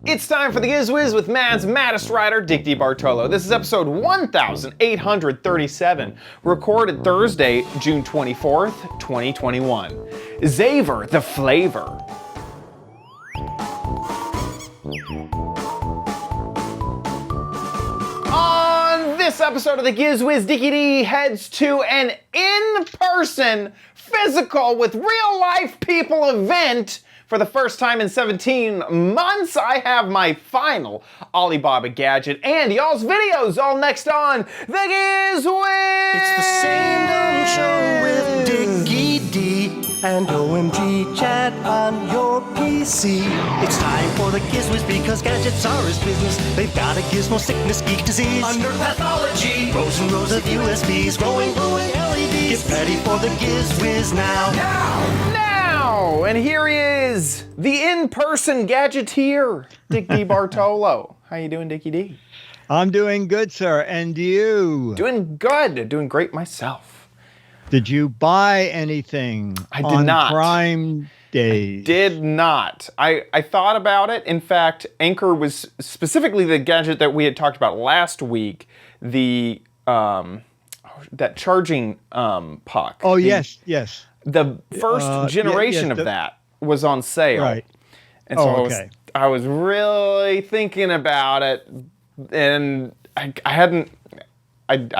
It's time for the Giz Wiz with Mad's maddest writer, Dick DeBartolo. This is episode 1837, recorded Thursday, June 24th, 2021. Zavor the Flavor. On this episode of the Giz Wiz, Dickie D heads to an in-person, physical, with real-life people event. For the first time in 17 months, I have my final Alibaba gadget and y'all's videos all next on the Giz Wiz. It's the same dumb show with Dickie D and OMG chat on your PC. It's time for the Giz Wiz because gadgets are his business. They've got a gizmo sickness, geek disease, under pathology, rows and rows of USBs, glowing LEDs. Get ready for the Giz Wiz now. And here he is, the in-person gadgeteer, Dick DeBartolo. How you doing, Dickie D? I'm doing good, sir. And you? Doing good. Doing great myself. Did you buy anything I did not. Prime Day? Did not. I thought about it. In fact, Anchor was specifically the gadget that we had talked about last week, the that charging puck. Oh, yes. The first generation of that was on sale. Right. And so I was really thinking about it, and I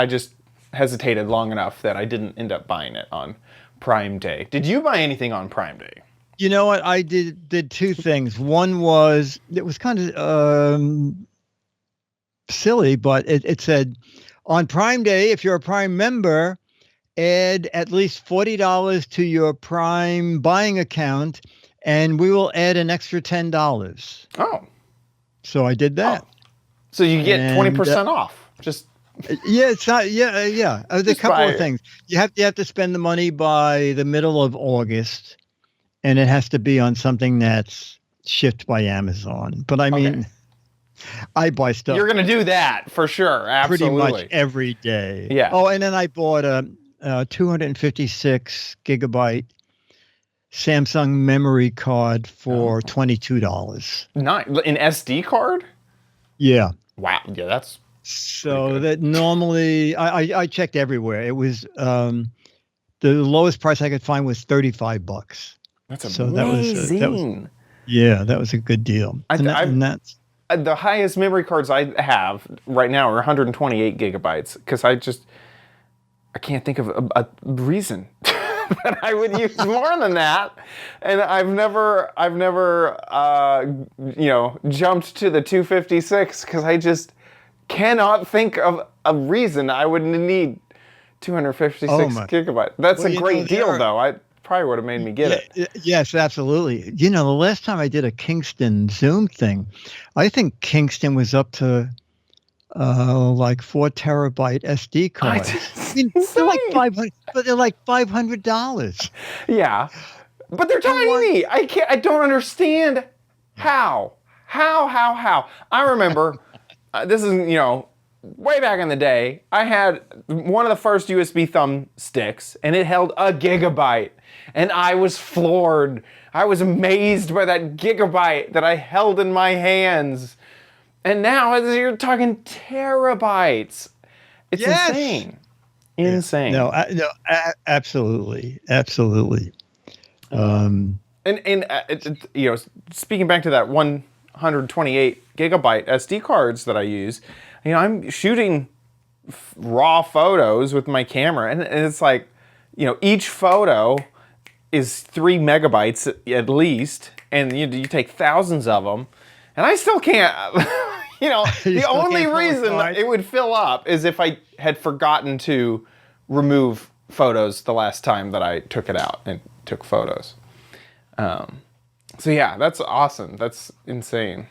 just hesitated long enough that I didn't end up buying it on Prime Day. Did you buy anything on Prime Day? You know what? I did two things. One was, it was kind of silly, but it said, on Prime Day, if you're a Prime member, add at least $40 to your Prime buying account, and we will add an extra $10. Oh. So I did that. Oh. So you get 20% off. Just yeah, it's not. Yeah. There's a couple of things. You have to spend the money by the middle of August, and it has to be on something that's shipped by Amazon. But I mean, I buy stuff. You're going to do that for sure. Absolutely. Pretty much every day. Yeah. Oh, and then I bought a 256 gigabyte Samsung memory card for $22. Not an SD card? Yeah. Wow. Yeah, that's so that normally I checked everywhere. It was the lowest price I could find was $35. That's amazing. That was a good deal. That's the highest memory cards I have right now are 128 gigabytes because I can't think of a reason that I would use more than that, and I've never jumped to the 256 because I just cannot think of a reason I would need 256 gigabytes. That's a great deal, though. I probably would have made me get it. Yes, absolutely. You know, the last time I did a Kingston Zoom thing, I think Kingston was up to like 4 terabyte SD cards. They're like $500, but they're like $500. Yeah, but they're tiny. I don't understand how. I remember this is way back in the day. I had one of the first USB thumb sticks, and it held a gigabyte, and I was floored. I was amazed by that gigabyte that I held in my hands. And now you're talking terabytes. It's insane. Insane. No, absolutely. Speaking back to that 128 gigabyte SD cards that I use, I'm shooting raw photos with my camera, and it's like, each photo is 3 megabytes at least, and you take thousands of them, and I still can't. The only reason it would fill up is if I had forgotten to remove photos the last time that I took it out and took photos. So yeah, that's awesome. That's insane.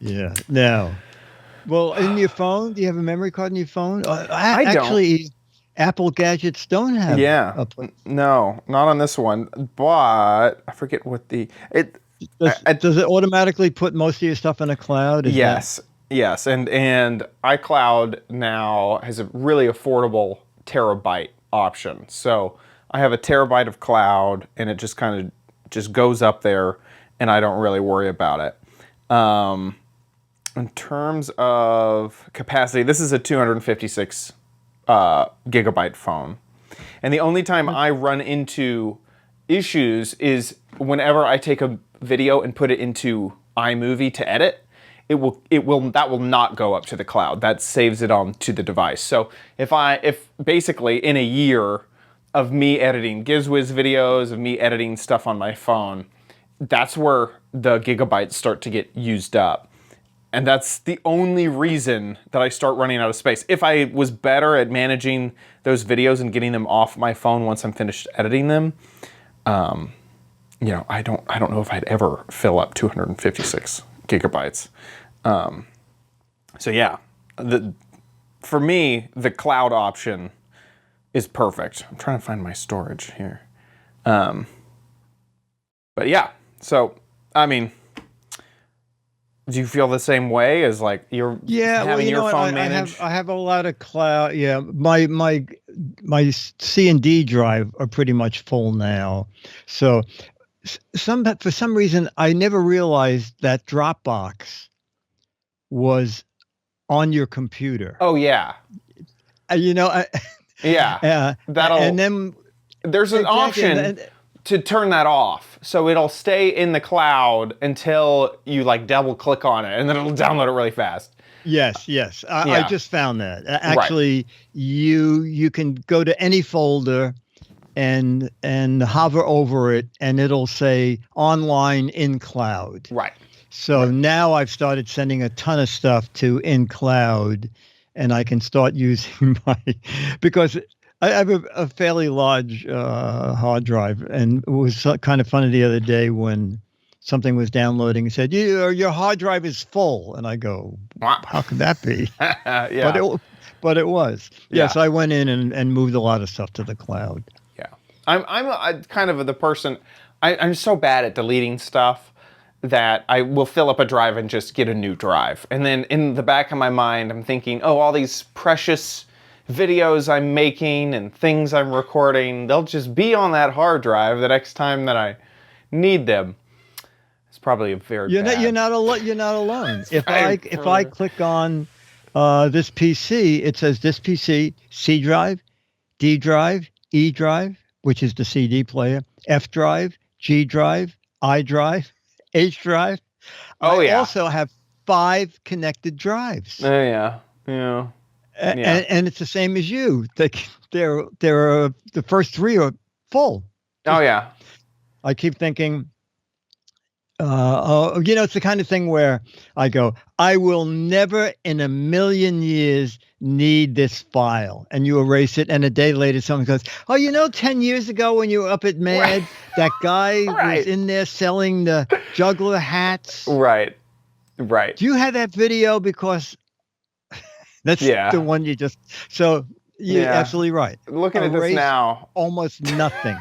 Yeah. Now, well, in your phone, do you have a memory card in your phone? I don't. Actually, Apple gadgets don't have. Yeah. No, not on this one. But I forget what does it automatically put most of your stuff in a cloud? Yes. And iCloud now has a really affordable terabyte option. So I have a terabyte of cloud, and it just kind of goes up there, and I don't really worry about it. In terms of capacity, this is a 256 gigabyte phone. And the only time I run into issues is whenever I take a video and put it into iMovie to edit, that will not go up to the cloud. That saves it on to the device. So if basically in a year of me editing Giz Wiz videos, of me editing stuff on my phone, that's where the gigabytes start to get used up. And that's the only reason that I start running out of space. If I was better at managing those videos and getting them off my phone once I'm finished editing them, I don't know if I'd ever fill up 256 gigabytes. So yeah, for me, the cloud option is perfect. I'm trying to find my storage here. But yeah, so, I mean, do you feel the same way as like you're having your phone managed? I have a lot of cloud. Yeah, my C and D drive are pretty much full now. So for some reason, I never realized that Dropbox was on your computer. Oh yeah. Yeah. And then there's an option to turn that off, so it'll stay in the cloud until you like double click on it, and then it'll download it really fast. Yes. I just found that. Actually, you can go to any folder and hover over it, and it'll say online in cloud. Right. So now I've started sending a ton of stuff to in cloud, and I can start using because I have a fairly large hard drive, and it was kind of funny the other day when something was downloading and said, your hard drive is full. And I go, how could that be? Yeah. But it was. Yeah. So I went in and moved a lot of stuff to the cloud. Yeah. I'm kind of the person, I'm so bad at deleting stuff that I will fill up a drive and just get a new drive. And then in the back of my mind, I'm thinking, all these precious videos I'm making and things I'm recording, they'll just be on that hard drive the next time that I need them. It's probably a very bad. You're not alone. If I click on this PC, it says this PC, C drive, D drive, E drive, which is the CD player, F drive, G drive, I drive, H drive. I also have 5 connected drives. Oh yeah. Yeah. And it's the same as you. They're the first 3 are full. Oh yeah. I keep thinking, it's the kind of thing where I go, I will never in a million years need this file. And you erase it, and a day later someone goes, 10 years ago when you were up at Mad, that guy was in there selling the juggler hats. Right. Do you have that video? Because that's the one you just... So you're absolutely right. Looking at this now. Almost nothing.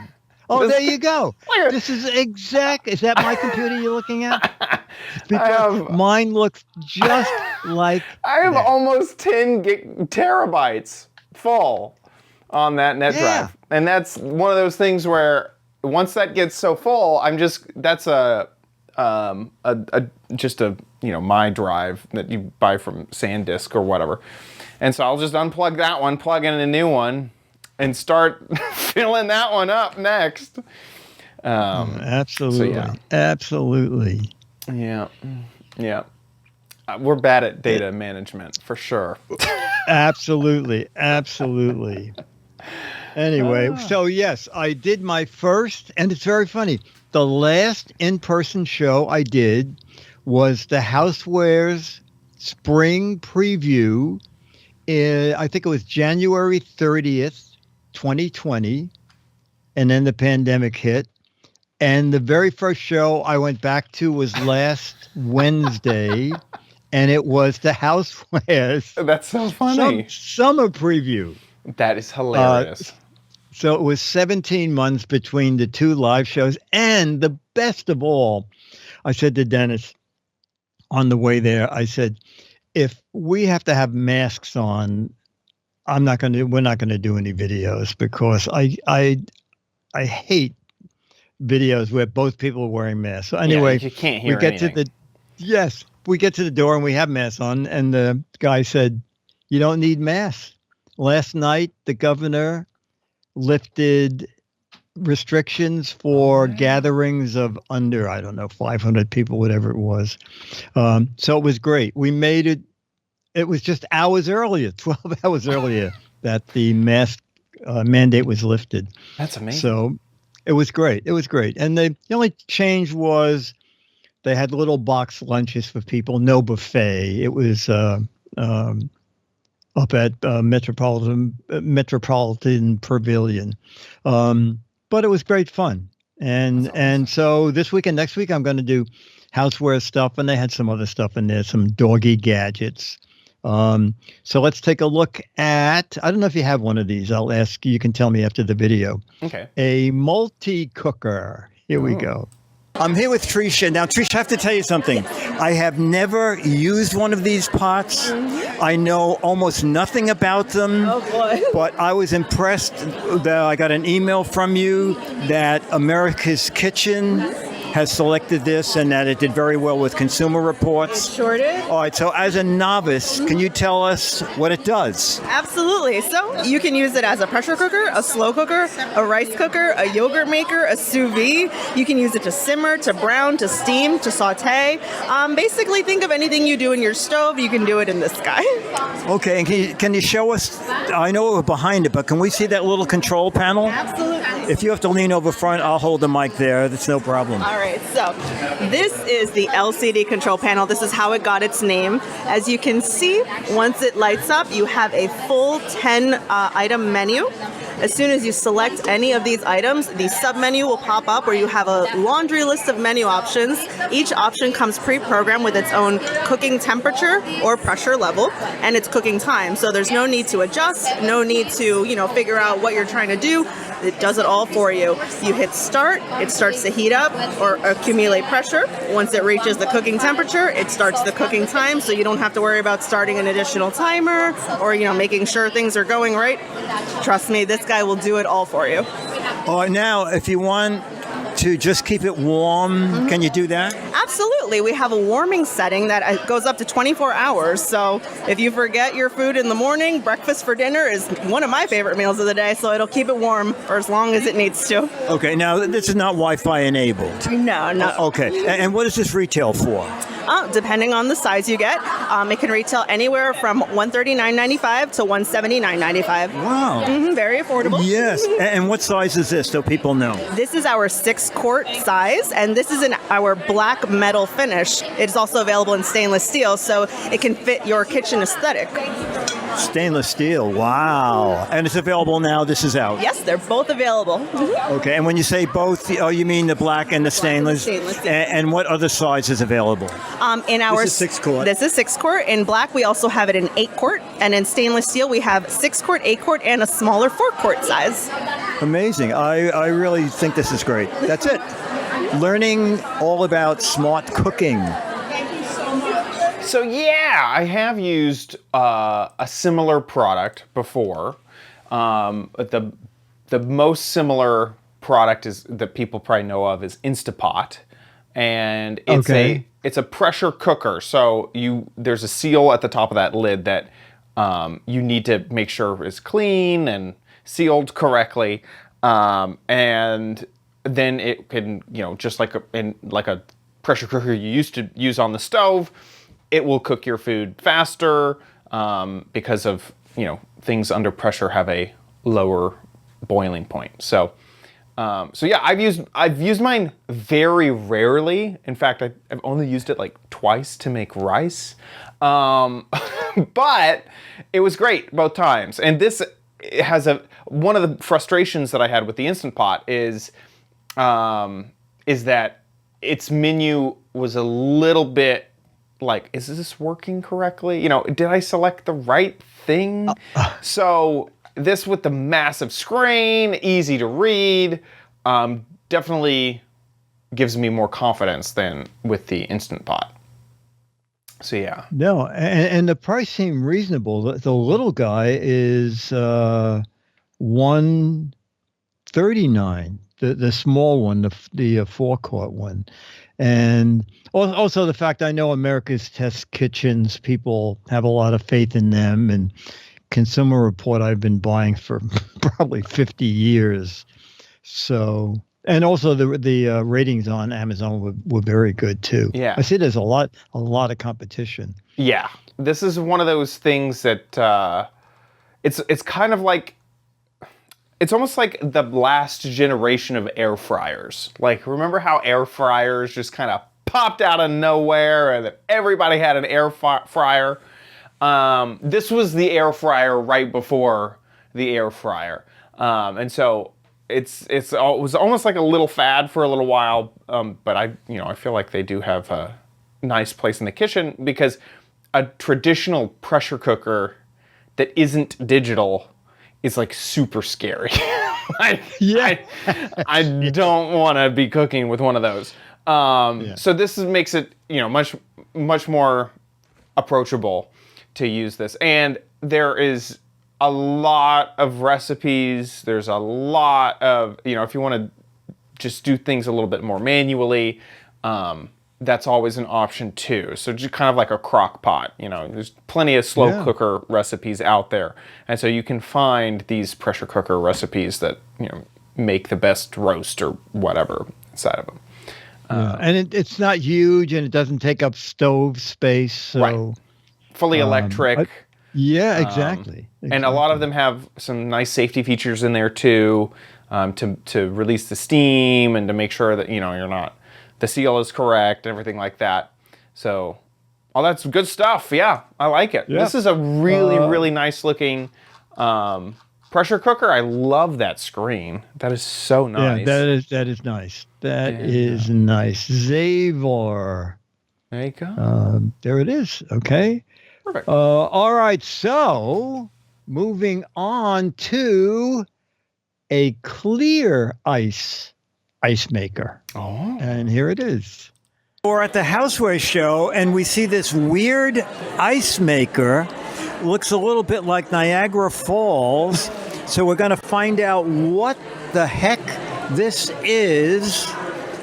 Oh, there you go. This is exact. Is that my computer you're looking at? Because mine looks just like I have almost 10 terabytes full on that net drive. And that's one of those things where once that gets so full, that's just a my drive that you buy from SanDisk or whatever. And so I'll just unplug that one, plug in a new one, and start filling that one up next. Absolutely. So Absolutely. Yeah. Yeah. We're bad at data management for sure. Absolutely. Anyway, so yes, I did my first, and it's very funny. The last in-person show I did was the Housewares Spring Preview. I think it was January 30th. 2020, and then the pandemic hit. And the very first show I went back to was last Wednesday, and it was the Housewares. That's so funny. Summer Preview. That is hilarious. So it was 17 months between the 2 live shows. And the best of all, I said to Dennis on the way there, I said, if we have to have masks on, we're not going to do any videos, because I hate videos where both people are wearing masks. So anyway, you can't hear anything. Yes. We get to the door and we have masks on, and the guy said, "You don't need masks." Last night, the governor lifted restrictions for gatherings of under, I don't know, 500 people, whatever it was. So it was great. We made it. It was just hours earlier, 12 hours earlier, that the mask mandate was lifted. That's amazing. So it was great. It was great. And the only change was they had little box lunches for people, no buffet. It was up at Metropolitan Pavilion. But it was great fun. And so this week and next week, I'm going to do houseware stuff. And they had some other stuff in there, some doggy gadgets. So let's take a look at, I don't know if you have one of these. I'll ask you. You can tell me after the video. Okay. A multi-cooker. Here we go. I'm here with Tricia. Now, Tricia, I have to tell you something. I have never used one of these pots. I know almost nothing about them. Oh, boy. But I was impressed that I got an email from you that America's Kitchen has selected this and that it did very well with Consumer Reports. Sure did. All right, so as a novice, can you tell us what it does? Absolutely. So you can use it as a pressure cooker, a slow cooker, a rice cooker, a yogurt maker, a sous vide. You can use it to simmer, to brown, to steam, to saute. Basically, think of anything you do in your stove, you can do it in this guy. Okay, and can you show us, I know we're behind it, but can we see that little control panel? Absolutely. If you have to lean over front, I'll hold the mic there. That's no problem. All right, so this is the LCD control panel. This is how it got its name. As you can see, once it lights up, you have a full 10-item menu. As soon as you select any of these items, the sub-menu will pop up where you have a laundry list of menu options. Each option comes pre-programmed with its own cooking temperature or pressure level and its cooking time. So there's no need to adjust, no need to, figure out what you're trying to do. It does it all for you. You hit start, it starts to heat up or accumulate pressure. Once it reaches the cooking temperature, it starts the cooking time, so you don't have to worry about starting an additional timer or, making sure things are going right. Trust me, this guy will do it all for you. Now, if you want to just keep it warm, can you do that? Absolutely. We have a warming setting that goes up to 24 hours. So if you forget your food in the morning, breakfast for dinner is one of my favorite meals of the day. So it'll keep it warm for as long as it needs to. Okay. Now, this is not Wi-Fi enabled. No. Okay. And what does this retail for? Depending on the size you get, it can retail anywhere from $139.95 to $179.95. Wow. Very affordable. Yes. And what size is this, so people know? This is our 6-quart size, and this is in our black metal finish. It's also available in stainless steel, so it can fit your kitchen aesthetic. Stainless steel. Wow. And it's available now. This is out. Yes, they're both available. Okay. And when you say both, you mean the black and the stainless? Stainless, yeah. And what other size is available? In our This is 6-quart. This is 6-quart. In black, we also have it in 8-quart, and in stainless steel, we have 6-quart, 8-quart, and a smaller 4-quart size. Amazing. I really think this is great. That's it. Learning all about smart cooking. So yeah, I have used a similar product before. But the most similar product that people probably know of is Instapot, and it's a pressure cooker. So there's a seal at the top of that lid that you need to make sure is clean and sealed correctly, and then it can just like a pressure cooker you used to use on the stove. It will cook your food faster because of, things under pressure have a lower boiling point. So yeah, I've used mine very rarely. In fact, I've only used it like twice to make rice. But it was great both times. And this has one of the frustrations that I had with the Instant Pot is that its menu was a little bit like, is this working correctly? Did I select the right thing? So this with the massive screen, easy to read, definitely gives me more confidence than with the Instant Pot. So yeah. No, and the price seemed reasonable. The little guy is $139. the small one, the forecourt one, and also the fact I know America's Test Kitchens, people have a lot of faith in them, and Consumer Report I've been buying for probably 50 years. So, and also the ratings on Amazon were very good too. Yeah. I see there's a lot of competition. Yeah, this is one of those things that it's kind of like, it's almost like the last generation of air fryers. Like, remember how air fryers just kind of popped out of nowhere and that everybody had an air fryer? This was the air fryer right before the air fryer. And so it was almost like a little fad for a little while. But I feel like they do have a nice place in the kitchen, because a traditional pressure cooker that isn't digital is like super scary. I don't want to be cooking with one of those. So this makes it, much more approachable to use this. And there is a lot of recipes. There's a lot of, if you want to just do things a little bit more manually, that's always an option too. So just kind of like a crock pot, there's plenty of slow cooker recipes out there. And so you can find these pressure cooker recipes that, make the best roast or whatever inside of them. And it's not huge, and it doesn't take up stove space. So, right. Fully electric. Exactly. And a lot of them have some nice safety features in there too, to release the steam and to make sure that, the seal is correct and everything like that. So all that's good stuff. Yeah, I like it. Yeah. This is a really, really nice looking pressure cooker. I love that screen. That is so nice. Yeah, that is nice. That is nice. Zavor. There you go. There it is. Okay. Perfect. All right. So moving on to a clear ice maker. Oh. And here it is. We're at the Houseware show, and we see this weird ice maker. Looks a little bit like Niagara Falls. So we're going to find out what the heck this is.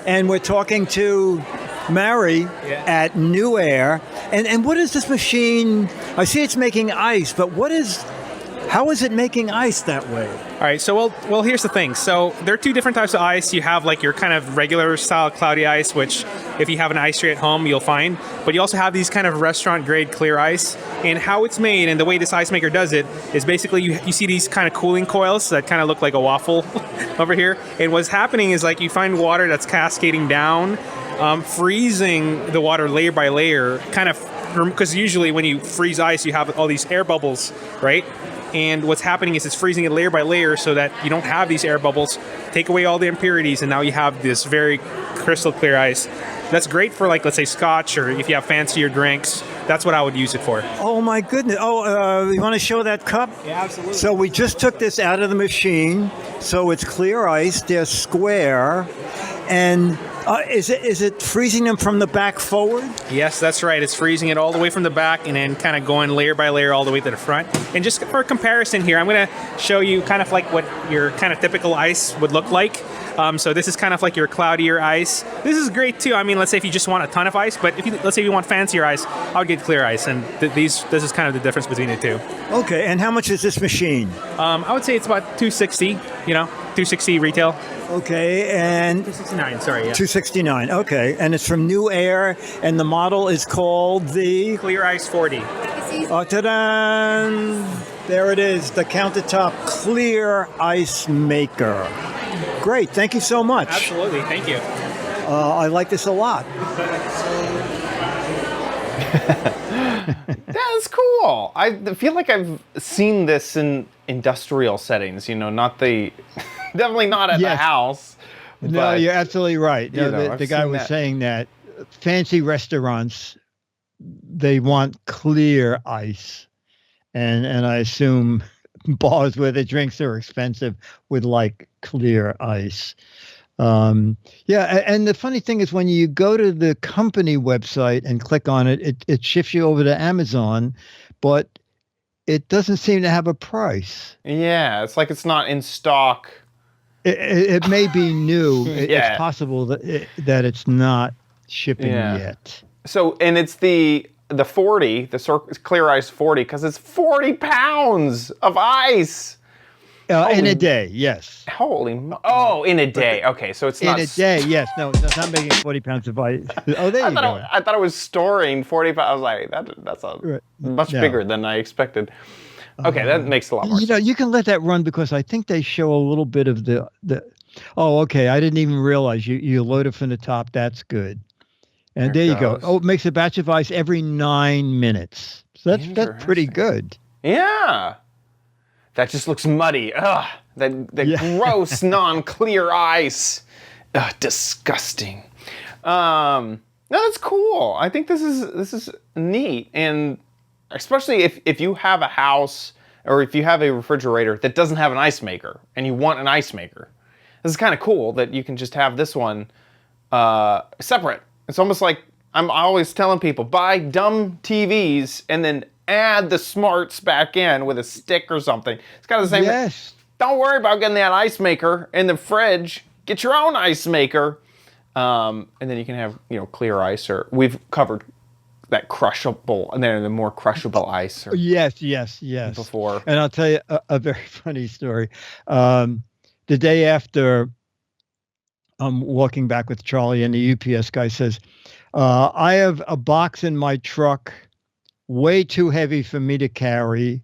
And we're talking to Mary at New Air. And what is this machine? I see it's making ice, but how is it making ice that way? All right, so well, here's the thing. So there are two different types of ice. You have like your kind of regular style cloudy ice, which if you have an ice tray at home, you'll find. But you also have these kind of restaurant grade clear ice. And how it's made and the way this ice maker does it is basically you see these kind of cooling coils that kind of look like a waffle over here. And what's happening is like you find water that's cascading down, freezing the water layer by layer, kind of, because usually when you freeze ice, you have all these air bubbles, right? And what's happening is it's freezing it layer by layer so that you don't have these air bubbles, take away all the impurities, and now you have this very crystal clear ice. That's great for, like, let's say scotch, or if you have fancier drinks. That's what I would use it for. Oh my goodness. You want to show that cup? Yeah, absolutely. So we just took this out of the machine. So it's clear ice. They're square. And is it freezing them from the back forward? Yes, that's right. It's freezing it all the way from the back and then kind of going layer by layer all the way to the front. And just for comparison here, I'm going to show you kind of like what your kind of typical ice would look like. So this is kind of like your cloudier ice. This is great too. I mean, let's say if you just want a ton of ice, but let's say you want fancier ice, I would get clear ice. And this is kind of the difference between the two. Okay, and how much is this machine? I would say it's about $260, $260 retail. Okay, and $269, sorry. Yeah. $269, okay. And it's from New Air, and the model is called the Clear Ice 40. Ta-da! There it is, the countertop clear ice maker. Great, thank you so much. Absolutely, thank you. I like this a lot. That's cool. I feel like I've seen this in industrial settings, definitely not at the house. No, but, you're absolutely right. The guy was that. saying that fancy restaurants, they want clear ice. And I assume bars where the drinks are expensive would like clear ice. And the funny thing is when you go to the company website and click on it, it shifts you over to Amazon, but it doesn't seem to have a price. Yeah, it's like it's not in stock it may be new. Yeah. It's possible that it's not shipping yet. So, and it's the 40, the clear ice 40, because it's 40 pounds of ice. In a day, yes. In a day. Okay, so it's not... In a day, yes. No, it's not making 40 pounds of ice. Oh, there you go. I thought it was storing 40 pounds. I was like, that's much bigger than I expected. Okay, that makes a lot more sense. You can let that run because I think they show a little bit of the... Oh, okay, I didn't even realize you load it from the top. That's good. And there you go. Oh, it makes a batch of ice every 9 minutes. So that's pretty good. Yeah. That just looks muddy. Ugh, the gross non-clear ice. Ugh, disgusting. No, that's cool. I think this is neat, and especially if you have a house or if you have a refrigerator that doesn't have an ice maker and you want an ice maker, this is kind of cool that you can just have this one separate. It's almost like I'm always telling people, buy dumb TVs and then add the smarts back in with a stick or something. It's kind of the same. Yes. Don't worry about getting that ice maker in the fridge. Get your own ice maker. And then you can have, clear ice, or we've covered that crushable, and then the more crushable ice. Yes. Before. And I'll tell you a very funny story. The day after I'm walking back with Charlie, and the UPS guy says, I have a box in my truck way too heavy for me to carry.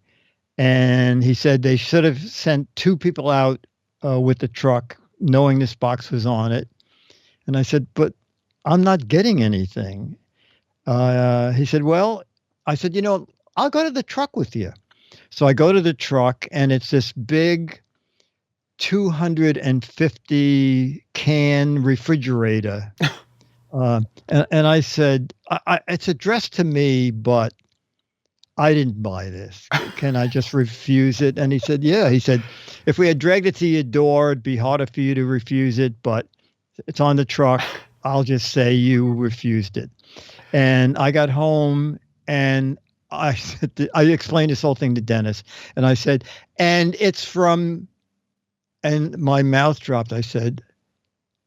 And he said they should have sent 2 people out with the truck knowing this box was on it. And I said, but I'm not getting anything. He said, well, I said, I'll go to the truck with you. So I go to the truck, and it's this big 250 can refrigerator. And I said, it's addressed to me, but I didn't buy this. Can I just refuse it? And he said, yeah. He said, if we had dragged it to your door, it'd be harder for you to refuse it, but it's on the truck. I'll just say you refused it. And I got home, and I explained this whole thing to Dennis, and I said, and my mouth dropped. I said,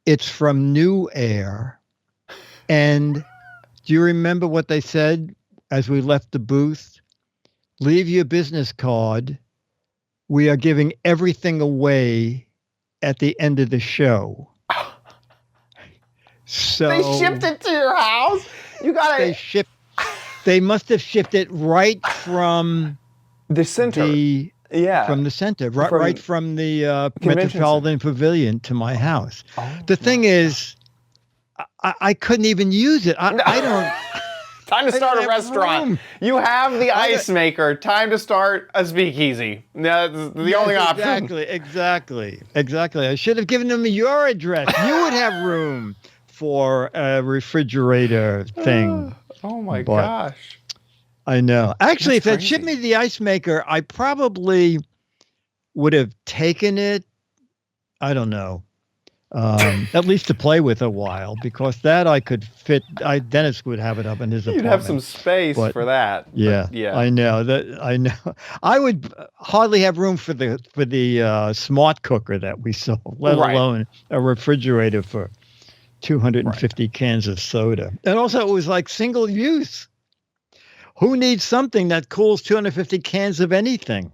it's from New Air. And do you remember what they said as we left the booth? Leave your business card. We are giving everything away at the end of the show. So they shipped it to your house? You got it. They must have shipped it right from the center. From the center, right from the Metropolitan Pavilion to my house. Oh, the thing is, I couldn't even use it. I don't. Time to start a restaurant. Room. You have the ice maker. Time to start a speakeasy. That's the only option. Exactly. I should have given them your address. You would have room for a refrigerator thing. Oh my gosh. I know. Actually, if they'd shipped me the ice maker, I probably would have taken it. I don't know. At least to play with a while, because that I could fit. Dennis would have it up in his apartment. You'd have some space for that. Yeah, I know. I would hardly have room for the smart cooker that we sold, let alone a refrigerator for 250 cans of soda. And also, it was like single use. Who needs something that cools 250 cans of anything?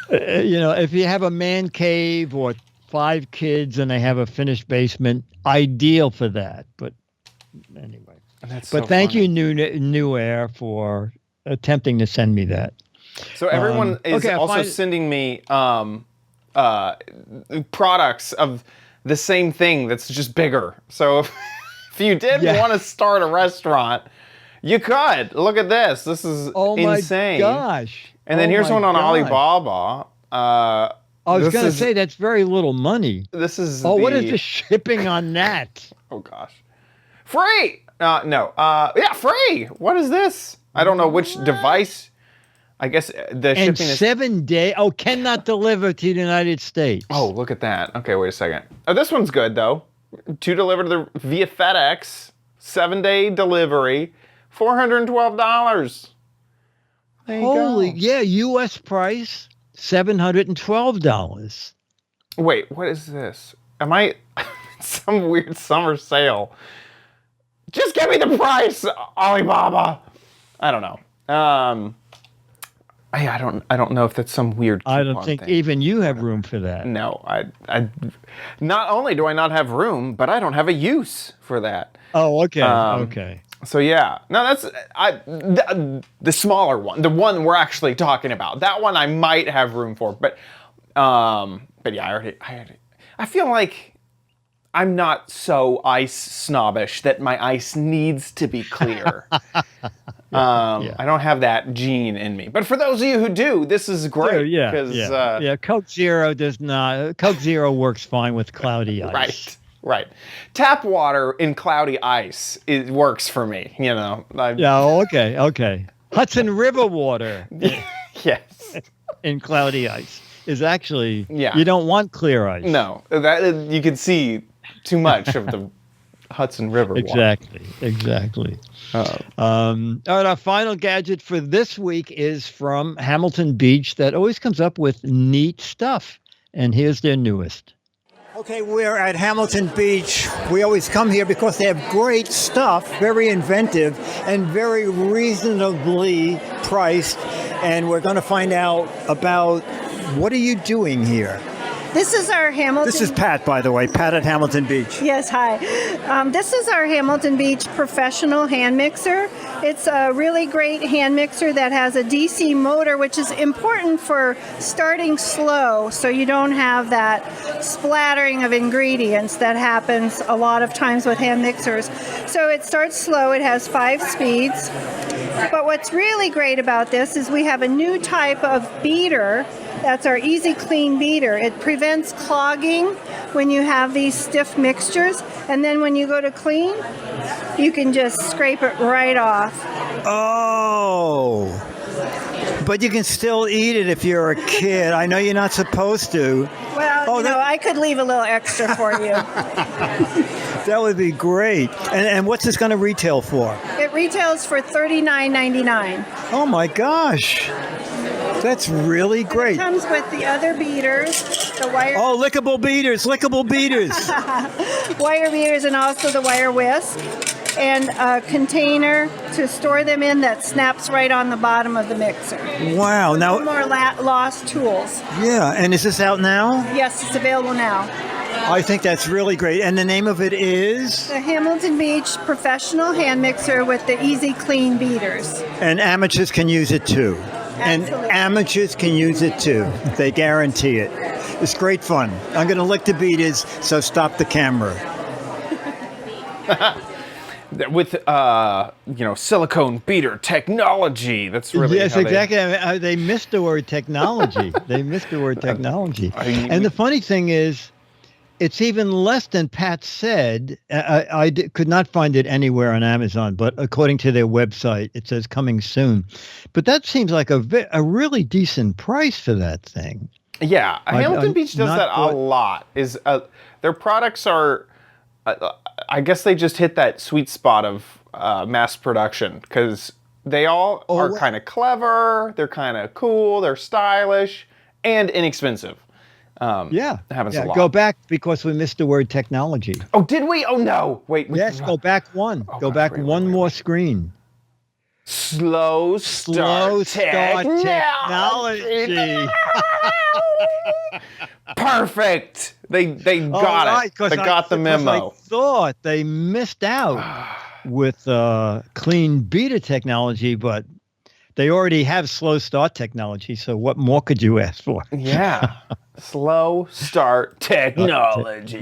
If you have a man cave or 5 kids and they have a finished basement, ideal for that. But anyway, thank you, New Air, for attempting to send me that. So everyone is also sending me products of the same thing that's just bigger. So if you did want to start a restaurant, you could. Look at this. This is insane. Oh my gosh. And then here's one on Alibaba. I was going to say that's very little money. This is what is the shipping on that? Oh gosh. Free! No. Free! What is this? I don't know which device. I guess the shipping is 7 days. Oh, cannot deliver to the United States. Oh, look at that. Okay, wait a second. Oh, this one's good though. To deliver via FedEx, 7-day delivery, $412. There you go. U.S. price, $712. Wait, what is this? Am I some weird summer sale? Just give me the price, Alibaba. I don't know. I don't know if that's some weird I don't coupon think thing. even you have room for that. No, I not only do I not have room, but I don't have a use for that. Oh, okay. Okay. So yeah, no, that's the smaller one, the one we're actually talking about. That one I might have room for, but yeah, I feel like I'm not so ice snobbish that my ice needs to be clear. I don't have that gene in me. But for those of you who do, this is great. Yeah. Coke Zero does not. Coke Zero works fine with cloudy ice. Right. Tap water in cloudy ice, it works for me, you know. Okay. Hudson River water Yes. in cloudy ice is actually, Yeah. you don't want clear ice. No, that you can see too much of the Hudson River water. Exactly. All right, our final gadget for this week is from Hamilton Beach that always comes up with neat stuff. And here's their newest. Okay, we're at Hamilton Beach. We always come here because they have great stuff, very inventive, and very reasonably priced. And we're going to find out about what are you doing here? This is our Hamilton. This is Pat, by the way. Pat at Hamilton Beach. Yes, hi. This is our Hamilton Beach professional hand mixer. It's a really great hand mixer that has a DC motor, which is important for starting slow so you don't have that splattering of ingredients that happens a lot of times with hand mixers. So it starts slow. It has 5 speeds. But what's really great about this is we have a new type of beater. That's our Easy Clean beater. It prevents clogging when you have these stiff mixtures. And then when you go to clean, you can just scrape it right off. Oh, but you can still eat it if you're a kid. I know you're not supposed to. Well, I could leave a little extra for you. That would be great. And what's this going to retail for? It retails for $39.99. Oh my gosh. That's really great. It comes with the other beaters, the wire. Oh, lickable beaters. Wire beaters, and also the wire whisk, and a container to store them in that snaps right on the bottom of the mixer. Wow. Now, No more lost tools. yeah. And is this out now? Yes, it's available now. I think that's really great. And the name of it is? The Hamilton Beach professional hand mixer with the Easy Clean beaters. And amateurs can use it too. Absolutely. And amateurs can use it too. They guarantee it. It's great fun. I'm going to lick the beaters, so stop the camera. With silicone beater technology. That's really Yes, how exactly. They missed the word technology. And the funny thing is, it's even less than Pat said. I could not find it anywhere on Amazon, but according to their website, it says coming soon. But that seems like a really decent price for that thing. Yeah, Hamilton Beach does that a lot. Their products are, I guess they just hit that sweet spot of mass production because they all are kind of clever, they're kind of cool, they're stylish, and inexpensive. Happens a lot. Go back because we missed the word technology. Oh, did we? Oh no! Wait. Yes, go back one. Go back one more screen. Slow start technology. Perfect. They got it. They got the memo. I thought they missed out with clean beta technology, but they already have slow start technology. So what more could you ask for? Yeah. Slow start technology.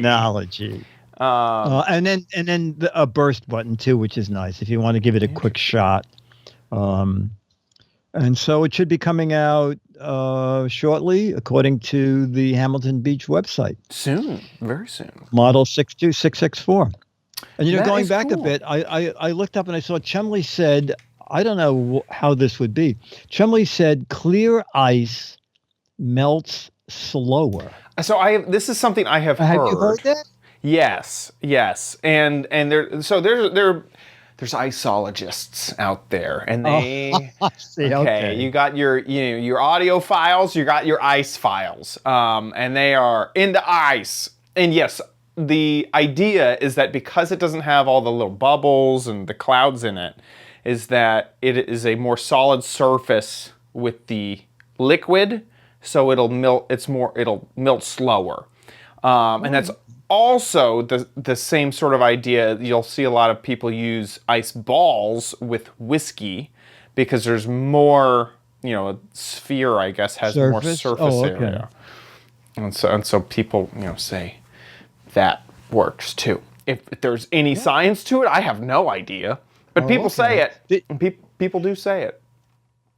And then a burst button too, which is nice if you want to give it a quick shot. And so it should be coming out shortly, according to the Hamilton Beach website. Soon, very soon. Model 62664. And That going is back a cool. bit, I looked up and I saw Chumley said, I don't know how this would be. Chumley said clear ice melts slower. So this is something I have heard. Have you heard that? Yes, and they're there's iceologists out there, and they See, okay. you got your your audio files, you got your ice files, and they are into ice. And yes, the idea is that because it doesn't have all the little bubbles and the clouds in it, is that it is a more solid surface with the liquid, so it'll melt. It'll melt slower, and that's also the same sort of idea. You'll see a lot of people use ice balls with whiskey because there's more. A sphere, I guess, has more surface area, and so people say that works too. If there's any science to it, I have no idea. But people say it. People do say it.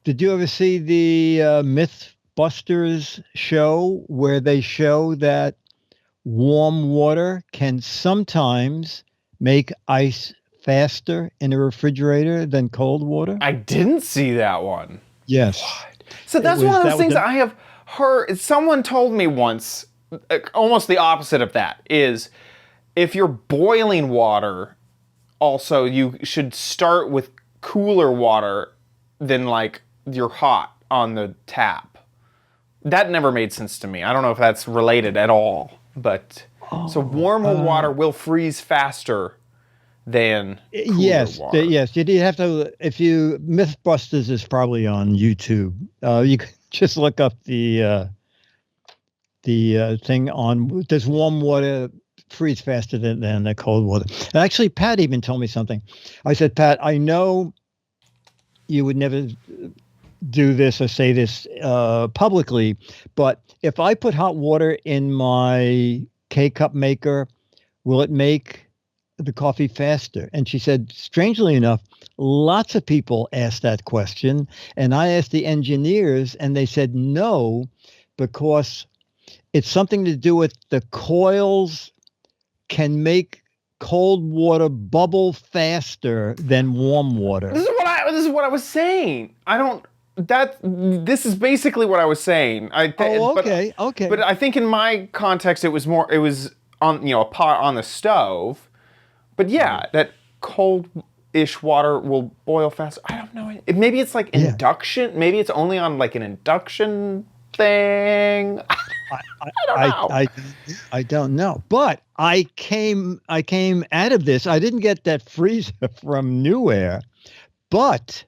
Did you ever see the Mythbusters show where they show that warm water can sometimes make ice faster in a refrigerator than cold water? I didn't see that one. Yes. So that's one of those things I have heard. Someone told me once, almost the opposite of that, is if you're boiling water, also you should start with cooler water than like you're hot on the tap. That never made sense to me. I don't know if that's related at all, but so warmer water will freeze faster than cooler water. Yes. You have to. Mythbusters is probably on YouTube. You can just look up the thing on does warm water freeze faster than the cold water. And actually, Pat even told me something. I said, Pat, I know you would never do this or say this publicly, but if I put hot water in my K-cup maker, will it make the coffee faster? And she said, strangely enough, lots of people asked that question. And I asked the engineers, and they said no, because it's something to do with the coils can make cold water bubble faster than warm water. This is what I was saying. This is basically what I was saying. Okay. But I think in my context, it was on a pot on the stove. But yeah, that cold-ish water will boil faster. I don't know. Maybe it's like induction. Maybe it's only on like an induction thing. I don't know. I don't know. But I came out of this. I didn't get that freezer from New Air, but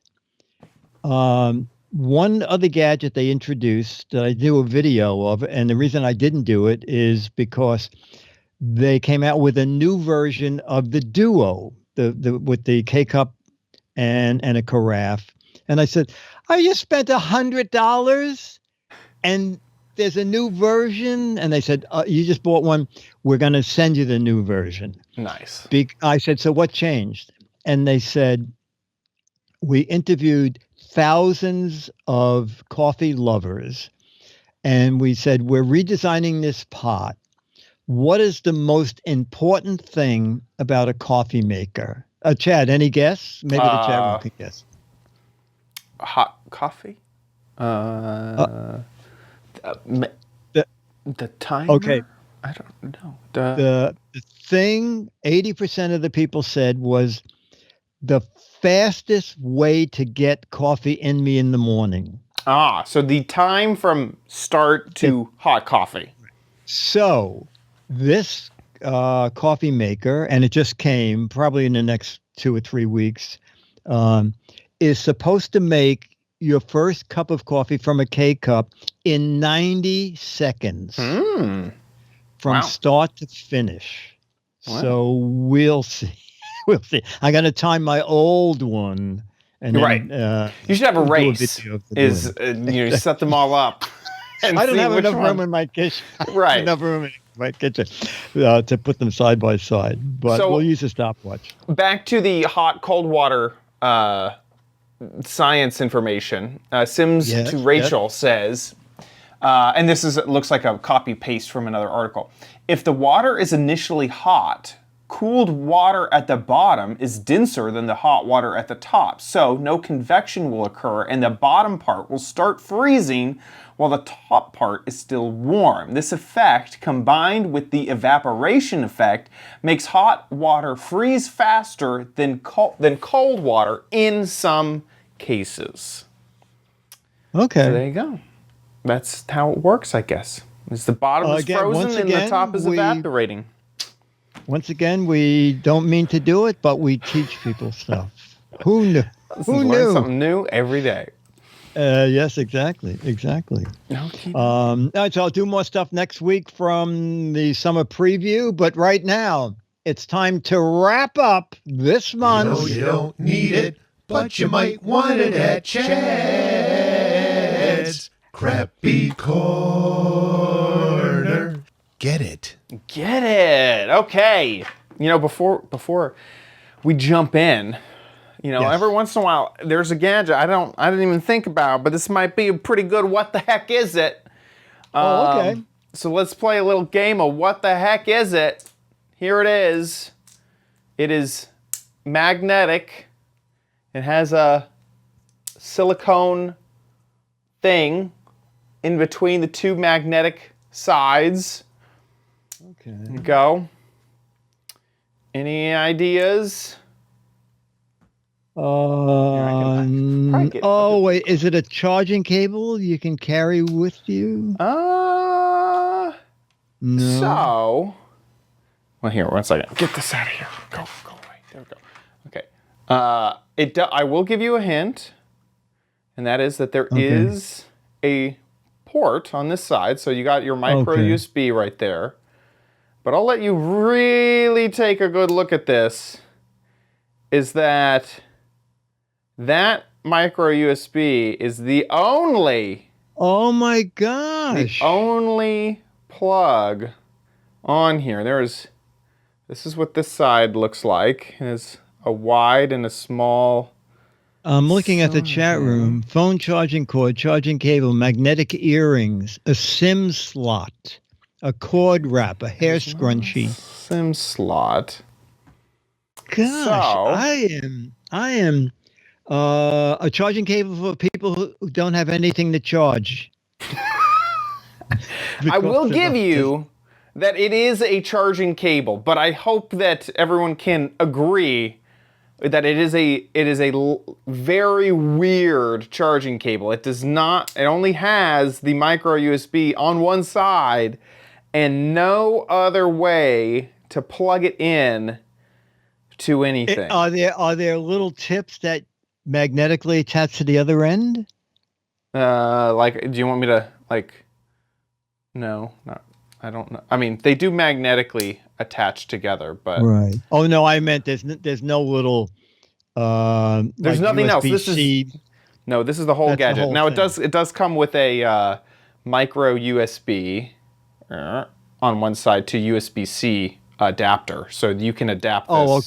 one other gadget they introduced that I do a video of, and the reason I didn't do it is because they came out with a new version of the Duo, with the K-cup and a carafe. And I said, I just spent $100 and there's a new version. And they said, you just bought one. We're going to send you the new version. Nice. I said, so what changed? And they said, we interviewed thousands of coffee lovers. And we said, we're redesigning this pot. What is the most important thing about a coffee maker? Chad, any guess? Maybe the chat room could guess. Hot coffee? The timer? Okay. I don't know. The thing 80% of the people said was the fastest way to get coffee in me in the morning. So the time from start to hot coffee. So this coffee maker, and it just came probably in the next 2 or 3 weeks, is supposed to make your first cup of coffee from a K-cup in 90 seconds from start to finish. Wow. So we'll see. We'll see. I'm going to time my old one. And then, you should have a race. You set them all up. I don't have enough room in my kitchen. Right. Enough room in my kitchen to put them side by side. But we'll use a stopwatch. Back to the hot, cold water science information. Sims to Rachel says, and this looks like a copy paste from another article. If the water is initially hot, cooled water at the bottom is denser than the hot water at the top. So no convection will occur and the bottom part will start freezing while the top part is still warm. This effect, combined with the evaporation effect, makes hot water freeze faster than cold water in some cases. Okay. So there you go. That's how it works, I guess. Is the bottom is frozen and the top is evaporating. Once again, we don't mean to do it, but we teach people stuff. Who knew? Who Learn knew? something new every day. Yes, exactly. Okay. All right, so I'll do more stuff next week from the summer preview, but right now it's time to wrap up this month. No, you don't need it, but you might want it at Chad's Crappy Corner. Get it. Get it. Okay. You know, before we jump in, you know, Yes. every once in a while there's a gadget I didn't even think about, but this might be a pretty good what the heck is it? Okay. So let's play a little game of what the heck is it? Here it is. It is magnetic. It has a silicone thing in between the two magnetic sides. Okay. There you go. Any ideas? probably get- Wait, is it a charging cable you can carry with you? No. No. Well, here, 1 second. Get this out of here. Go away. There we go. Okay. I will give you a hint, and that is that there is a port on this side. So you got your micro USB right there. But I'll let you really take a good look at this. Is that micro USB is the only Oh my gosh. only plug on here. This is what this side looks like. There's a wide and a small. I'm looking at the chat room. Phone charging cord, charging cable, magnetic earrings, a SIM slot, a cord wrap, a hair scrunchie. SIM slot. Gosh, So- I am a charging cable for people who don't have anything to charge. I will Because give of you that it is a charging cable, but I hope that everyone can agree that it is a very weird charging cable. It does not. It only has the micro USB on one side, and no other way to plug it in to anything. Are there little tips that magnetically attach to the other end? Do you want me to No, not. I don't know. I mean, they do magnetically attach together, but Right. Oh no, I meant there's no little. There's nothing else. This USB-C. no, this is the whole That's the gadget. whole Now thing. it does come with a micro USB on one side to USB-C adapter, so you can adapt this. Oh,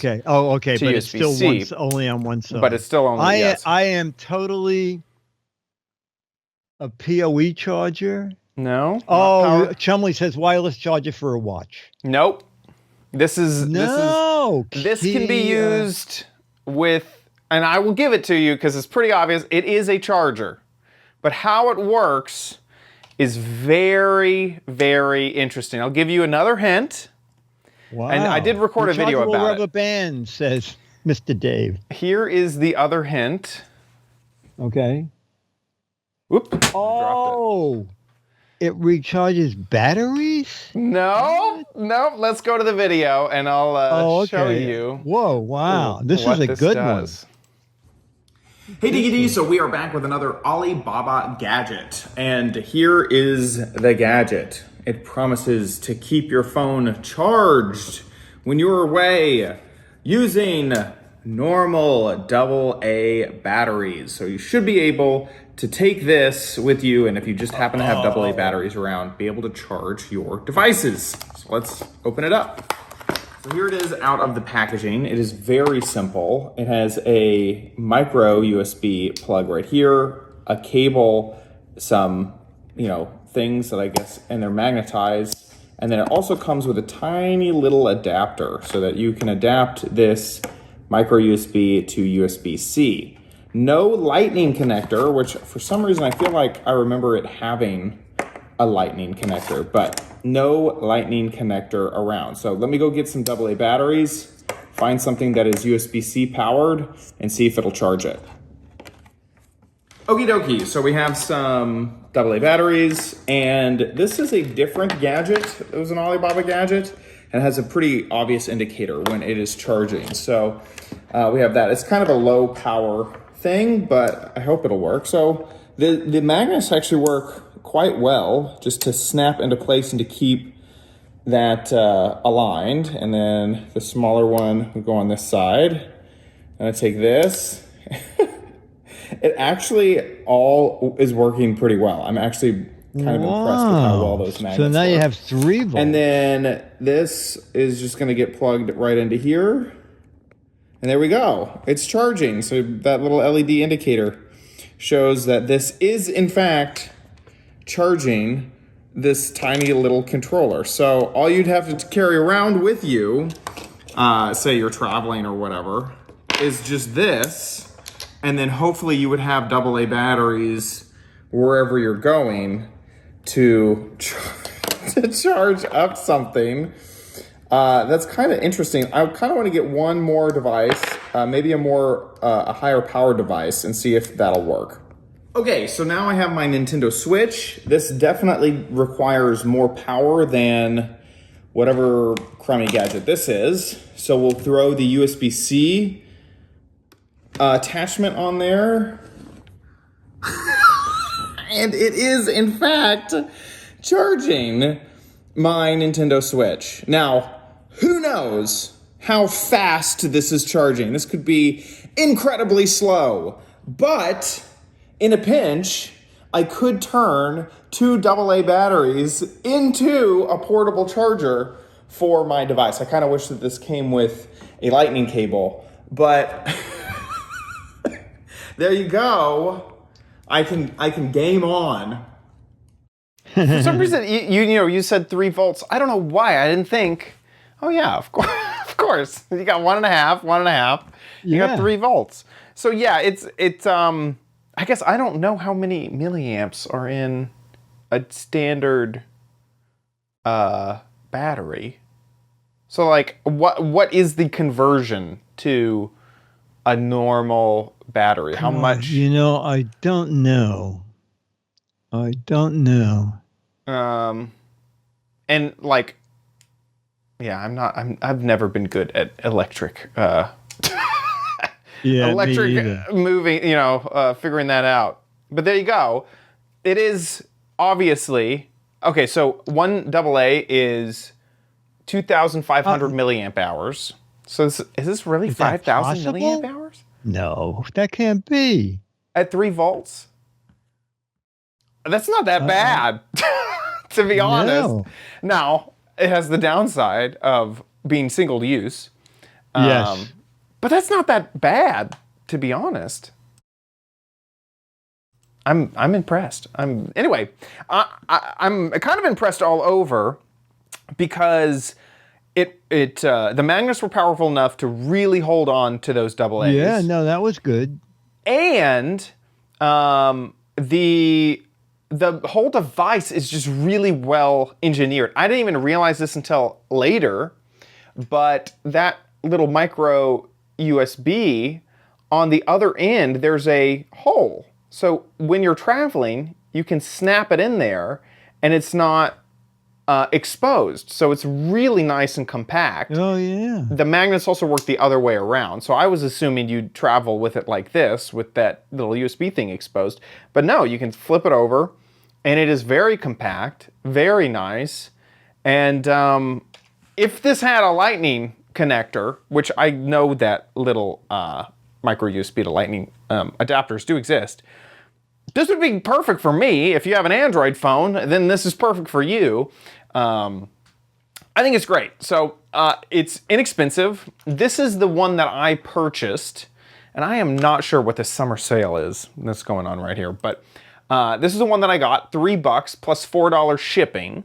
okay. to But it's still USB-C. only on one side. But it's still only yes. I am totally a PoE charger. No. not Oh, power- Chumley says wireless charger for a watch. Nope. This can be Kia. used with, and I will give it to you because it's pretty obvious. It is a charger, but how it works is very, very interesting. I'll give you another hint. Wow. And I did record a video Rechargeable about rubber it. band, says Mr. Dave. Here is the other hint. Okay. Whoop. I dropped Oh, it recharges batteries? it. No. Let's go to the video and I'll show you. Whoa, wow. This what is a this good does. Hey Diggity, so we are back with another Alibaba gadget, and here is the gadget. It promises to keep your phone charged when you're away using normal AA batteries. So you should be able to take this with you, and if you just happen to have AA batteries around, be able to charge your devices. So let's open it up. So here it is out of the packaging. It is very simple. It has a micro USB plug right here, a cable, some, things that I guess, and they're magnetized, And then it also comes with a tiny little adapter so that you can adapt this micro USB to USB-C. No lightning connector, which for some reason I feel like I remember it having a lightning connector, but no lightning connector around. So let me go get some AA batteries, find something that is USB-C powered, and see if it'll charge it. Okie dokie, so we have some AA batteries, and this is a different gadget. It was an Alibaba gadget, and it has a pretty obvious indicator when it is charging. So we have that. It's kind of a low power thing, but I hope it'll work. So the magnets actually work quite well just to snap into place and to keep that aligned. And then the smaller one will go on this side. And I take this. It actually all is working pretty well. I'm actually kind of impressed with how well those magnets So now you work. have 3 volts. And then this is just going to get plugged right into here. And there we go. It's charging. So that little LED indicator shows that this is, in fact, charging this tiny little controller. So all you'd have to carry around with you, say you're traveling or whatever, is just this. And then hopefully you would have AA batteries wherever you're going to charge up something. That's kind of interesting. I kind of want to get one more device, maybe a higher power device, and see if that'll work. Okay, so now I have my Nintendo Switch. This definitely requires more power than whatever crummy gadget this is. So we'll throw the USB-C attachment on there. And it is, in fact, charging my Nintendo Switch. Now, who knows how fast this is charging? This could be incredibly slow, but in a pinch, I could turn 2 AA batteries into a portable charger for my device. I kind of wish that this came with a lightning cable, but there you go. I can game on. For some reason, you said 3 volts. I don't know why. I didn't think, oh yeah, of course, of course. You got 1.5. You got 3 volts. So yeah, it's I guess I don't know how many milliamps are in a standard battery. So like, what is the conversion to a normal battery? How much? I don't know. And like, yeah, I've never been good at electric, electric moving, figuring that out. But there you go. It is obviously, okay, so one AA is 2,500 milliamp hours. So is this really 5,000 milliamp hours? No, that can't be. At 3 volts? That's not that bad, to be honest. No. Now, it has the downside of being single use. Yes. But that's not that bad, to be honest. I'm impressed. I'm kind of impressed all over because the magnets were powerful enough to really hold on to those AA's. Yeah, no, that was good. And the whole device is just really well engineered. I didn't even realize this until later, but that little micro USB, on the other end, there's a hole. So when you're traveling, you can snap it in there and it's not exposed. So it's really nice and compact. Oh, yeah. The magnets also work the other way around. So I was assuming you'd travel with it like this, with that little USB thing exposed. But no, you can flip it over and it is very compact, very nice. And if this had a lightning connector, which I know that little micro USB to lightning adapters do exist, this would be perfect for me. If you have an Android phone, then this is perfect for you. I think it's great. So it's inexpensive. This is the one that I purchased, and I am not sure what the summer sale is that's going on right here, but this is the one that I got, $3 plus $4 shipping.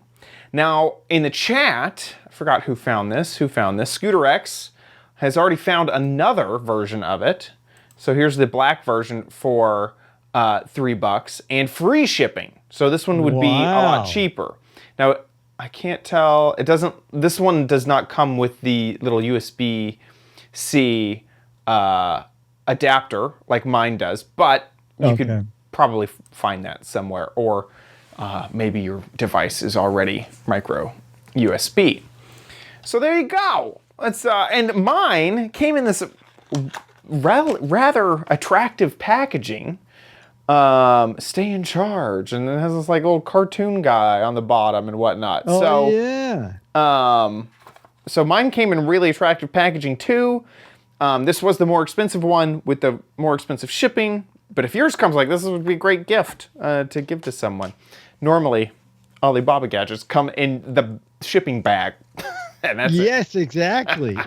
Now, in the chat, I forgot who found this. Scooter X has already found another version of it. So here's the black version for $3 and free shipping. So this one would be a lot cheaper. Now, I can't tell. This one does not come with the little USB-C adapter like mine does, but you could probably find that somewhere, or maybe your device is already micro USB. So there you go. And mine came in this rather attractive packaging. Stay in charge, and it has this like little cartoon guy on the bottom and whatnot. Oh, yeah. So mine came in really attractive packaging too. This was the more expensive one with the more expensive shipping. But if yours comes like this, would be a great gift to give to someone. Normally, Alibaba gadgets come in the shipping bag. And that's it. Exactly.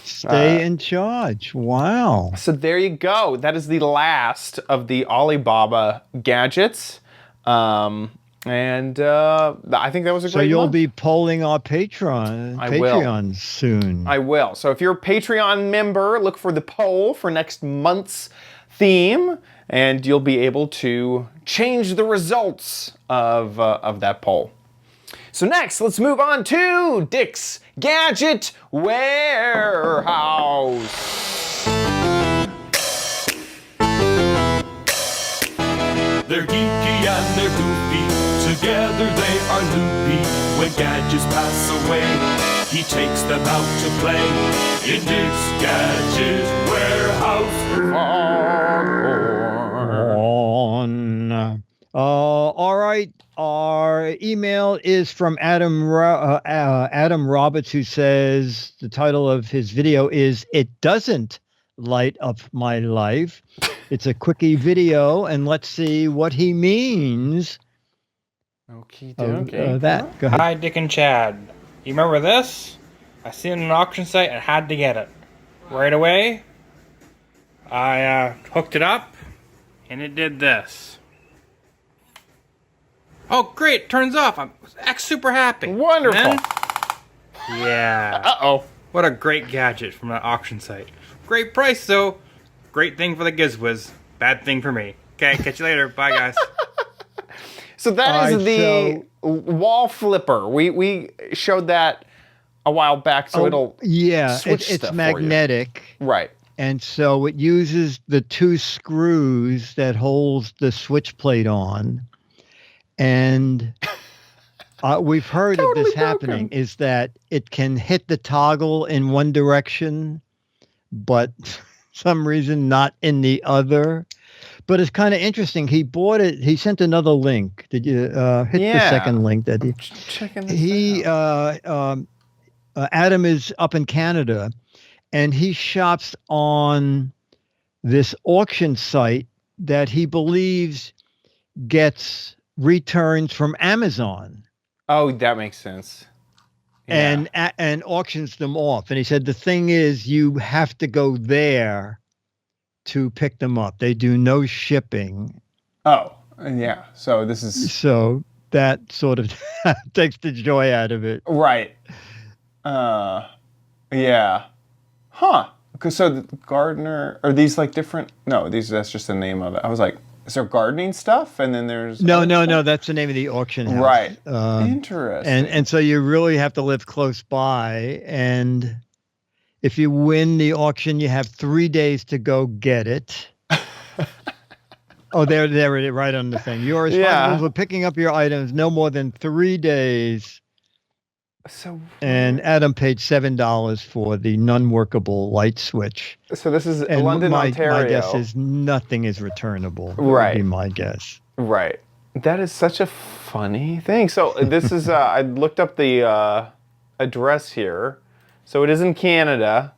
Stay in charge. Wow. So there you go. That is the last of the Alibaba gadgets. I think that was a great So you'll month. be polling our Patreon soon. I will. So if you're a Patreon member, look for the poll for next month's theme, and you'll be able to change the results of that poll. So next, let's move on to Dick's Gadget Warehouse. They're geeky and they're goofy, together they are loopy. When gadgets pass away, he takes them out to play in Dick's Gadget Warehouse. All right. Our email is from Adam Roberts, who says the title of his video is "It Doesn't Light Up My Life." It's a quickie video, and let's see what he means. Okay. That. Go ahead. Hi, Dick and Chad. You remember this? I seen it on an auction site and had to get it. Right away, I hooked it up, and it did this. Oh, great, turns off. I'm super happy. Wonderful. And then, yeah. Uh-oh. What a great gadget from an auction site. Great price, though. Great thing for the Giz Wiz. Bad thing for me. Okay, catch you later. Bye, guys. So that is the wall flipper. We showed that a while back, so it'll switch it's stuff magnetic. For you. Right. And so it uses the two screws that holds the switch plate on. And we've heard of this happening, is that it can hit the toggle in one direction, but some reason not in the other. But it's kind of interesting. He bought it. He sent another link. Did you hit the second link? That checking this out. Adam is up in Canada, and he shops on this auction site that he believes gets returns from Amazon. Oh, that makes sense. Yeah. And auctions them off. And he said the thing is, you have to go there to pick them up. They do no shipping. Oh, yeah. So this is that sort of takes the joy out of it. Right. Yeah. Huh. So the gardener, are these like different? No, that's just the name of it. I was like, is there gardening stuff? And then there's no. That's the name of the auction house. Right. Interesting. And so you really have to live close by. And if you win the auction, you have 3 days to go get it. Oh, there it is, right on the thing. You're responsible for picking up your items no more than 3 days. And Adam paid $7 for the non-workable light switch. So this is London, Ontario. My guess is nothing is returnable. Right. Would be my guess. Right. That is such a funny thing. So this is, I looked up the address here. So it is in Canada.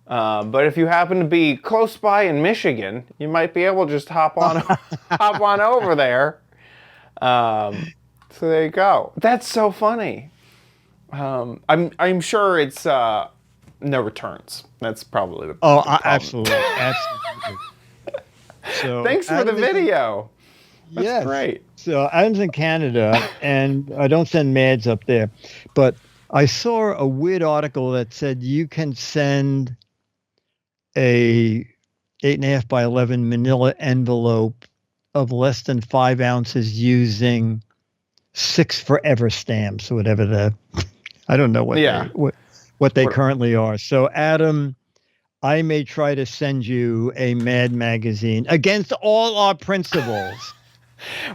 But if you happen to be close by in Michigan, you might be able to just hop on over there. So there you go. That's so funny. I'm sure it's no returns. That's probably the problem. Absolutely. So thanks for the video. That's great. So Adam's in Canada, and I don't send mads up there, but I saw a weird article that said you can send a 8.5 by 11 manila envelope of less than 5 ounces using 6 forever stamps or whatever I don't know what they currently are. So Adam, I may try to send you a Mad magazine against all our principles.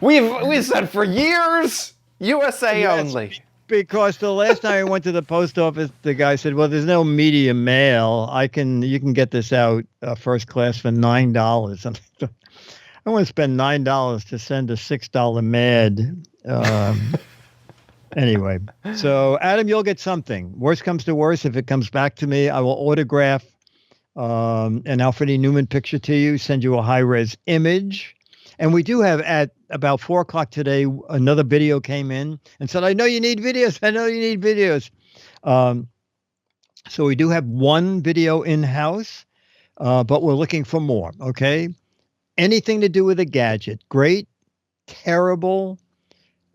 We've said for years, USA only. Because the last time I went to the post office, the guy said, "Well, there's no medium mail. You can get this out first class for $9." And I want to spend $9 to send a $6 Mad. Anyway, so Adam, you'll get something. Worst comes to worst, if it comes back to me, I will autograph an Alfred E. Newman picture to you, send you a high-res image. And we do have at about 4:00 today, another video came in and said, I know you need videos. I know you need videos. So we do have one video in-house, but we're looking for more, okay? Anything to do with a gadget, great, terrible.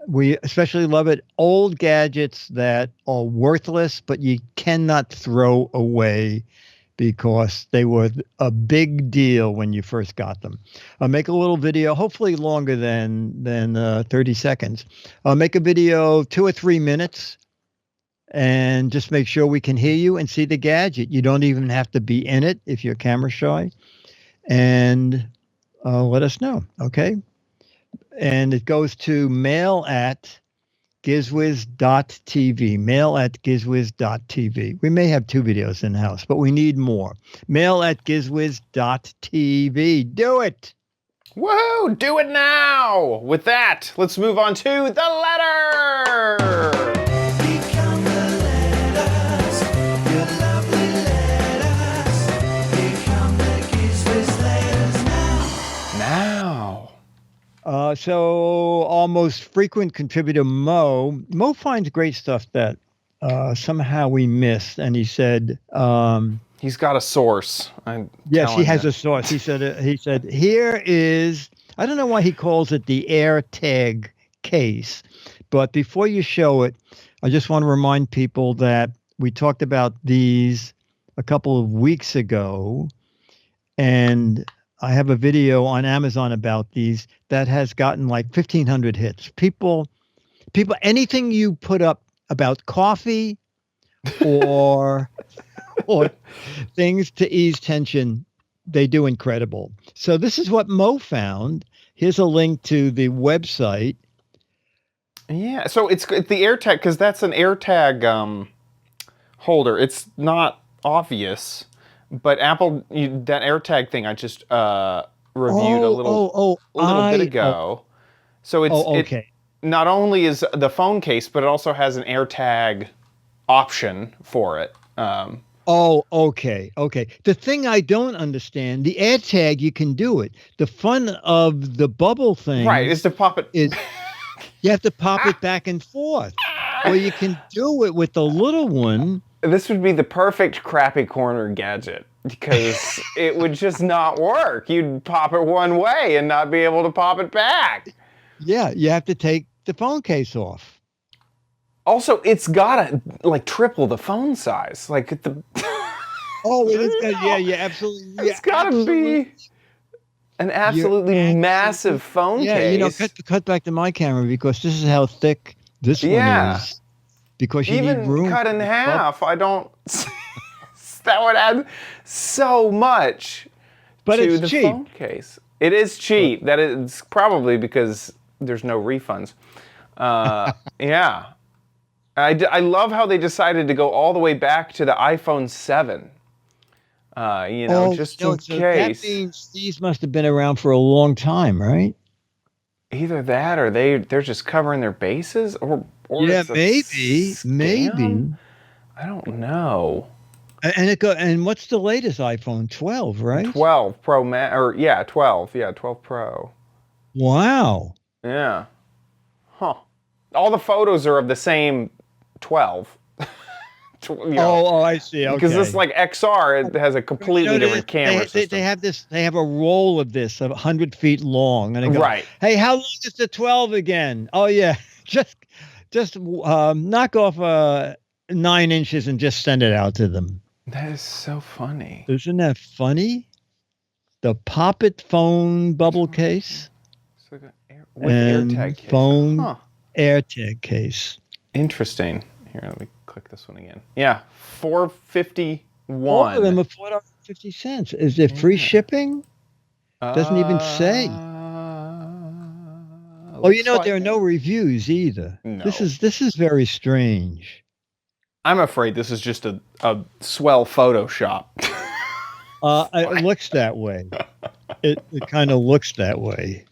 We especially love it. Old gadgets that are worthless, but you cannot throw away because they were a big deal when you first got them. I'll make a little video, hopefully longer than 30 seconds. I'll make a video 2 or 3 minutes and just make sure we can hear you and see the gadget. You don't even have to be in it if you're camera shy. And let us know, okay? And it goes to mail@gizwiz.tv, mail@gizwiz.tv. We may have 2 videos in-house, but we need more. Mail@gizwiz.tv. Do it! Woohoo! Do it now! With that, let's move on to the letter! Become the letters, your lovely letters. Become the Giz Wiz letters now. So our most frequent contributor, Mo finds great stuff that somehow we missed. And he said, he's got a source. Yes, he has a source. He said, here is, I don't know why he calls it the AirTag case, but before you show it, I just want to remind people that we talked about these a couple of weeks ago, and I have a video on Amazon about these that has gotten like 1,500 hits. People, anything you put up about coffee or things to ease tension, they do incredible. So this is what Mo found. Here's a link to the website. Yeah, so it's the AirTag, because that's an AirTag holder. It's not obvious. But Apple, that AirTag thing I just reviewed a little bit ago. So it not only is the phone case, but it also has an AirTag option for it. Okay. The thing I don't understand, the AirTag, you can do it. The fun of the bubble thing, right, is to pop it. You have to pop it back and forth. Or you can do it with the little one. This would be the perfect crappy corner gadget because it would just not work. You'd pop it one way and not be able to pop it back. Yeah, you have to take the phone case off. Also, it's gotta like triple the phone size. Like it is. Yeah, absolutely. It's gotta be an absolutely massive phone case. Cut back to my camera because this is how thick this one is. Because you even need room. Cut in half, I don't. That would add so much to the phone case. It is cheap. That is probably because there's no refunds. Yeah, I love how they decided to go all the way back to the iPhone 7. Just in case. That means these must have been around for a long time, right? Either that, or they're just covering their bases, or yeah, maybe. I don't know. And what's the latest iPhone? 12, right? 12 Pro Max, 12. Yeah, 12 Pro. Wow. Yeah. Huh. All the photos are of the same 12. Oh, I see. Okay. Because this like XR, it has a completely different camera system. They have this. They have a roll of this 100 feet long, and I go, Right. Hey, how long is the 12 again? Oh yeah, just knock off 9 inches and just send it out to them. That is so funny. Isn't that funny? The Pop-It phone bubble case With and AirTag case. phone Huh. AirTag case. Interesting. Here, let me click this one again. Yeah, $451. All of them are $4.50. Is it free shipping? Doesn't even say. Oh, you know, there are no reviews either. No. This is very strange. I'm afraid this is just a swell Photoshop. It looks that way. It kind of looks that way.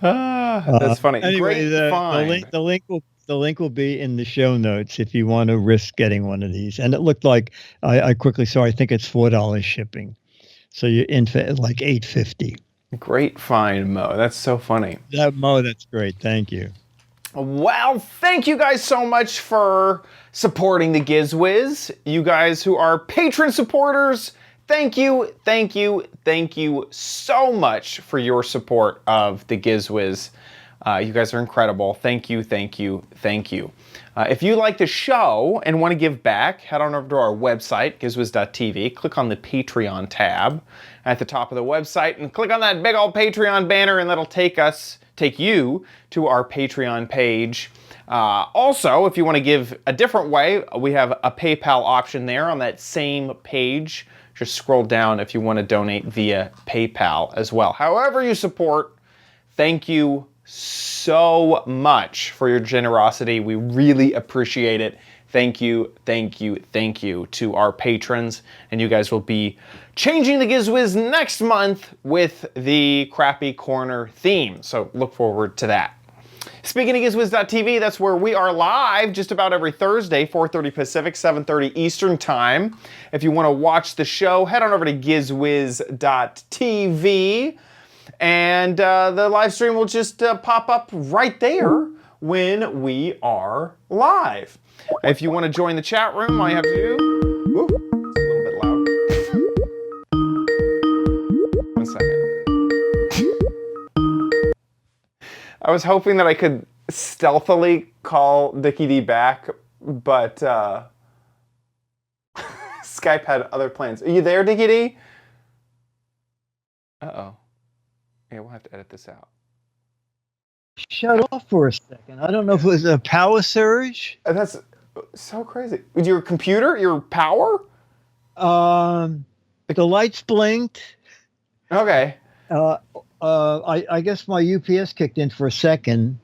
That's funny. Anyway, Great find. the link will be in the show notes if you want to risk getting one of these. And it looked like I quickly saw. I think it's $4 shipping, so you're in for like $8.50. Great find, Mo. That's so funny. That's great. Thank you. Well, thank you guys so much for supporting the Giz Wiz. You guys who are patron supporters, thank you so much for your support of the Giz Wiz. You guys are incredible. Thank you. If you like the show and want to give back, head on over to our website, gizwiz.tv. Click on the Patreon tab at the top of the website and click on that big old Patreon banner, and that'll take you to our Patreon page. Also, if you want to give a different way, we have a PayPal option there on that same page. Just scroll down if you want to donate via PayPal as well. However you support, thank you so much for your generosity. We really appreciate it. Thank you to our patrons. And you guys will be changing the Giz Wiz next month with the Crappy Corner theme. So look forward to that. Speaking of GizWiz.tv, that's where we are live just about every Thursday, 4:30 Pacific, 7:30 Eastern Time. If you want to watch the show, head on over to GizWiz.tv. And the live stream will just pop up right there when we are live. If you want to join the chat room, all you have to do... Ooh, it's a little bit loud. 1 second. I was hoping that I could stealthily call Dickie D back, but Skype had other plans. Are you there, Dickie D? Uh-oh. Yeah, we'll have to edit this out. Shut off for a second. I don't know if it was a power surge. That's so crazy. With your computer, your power? The lights blinked. Okay. I guess my UPS kicked in for a second.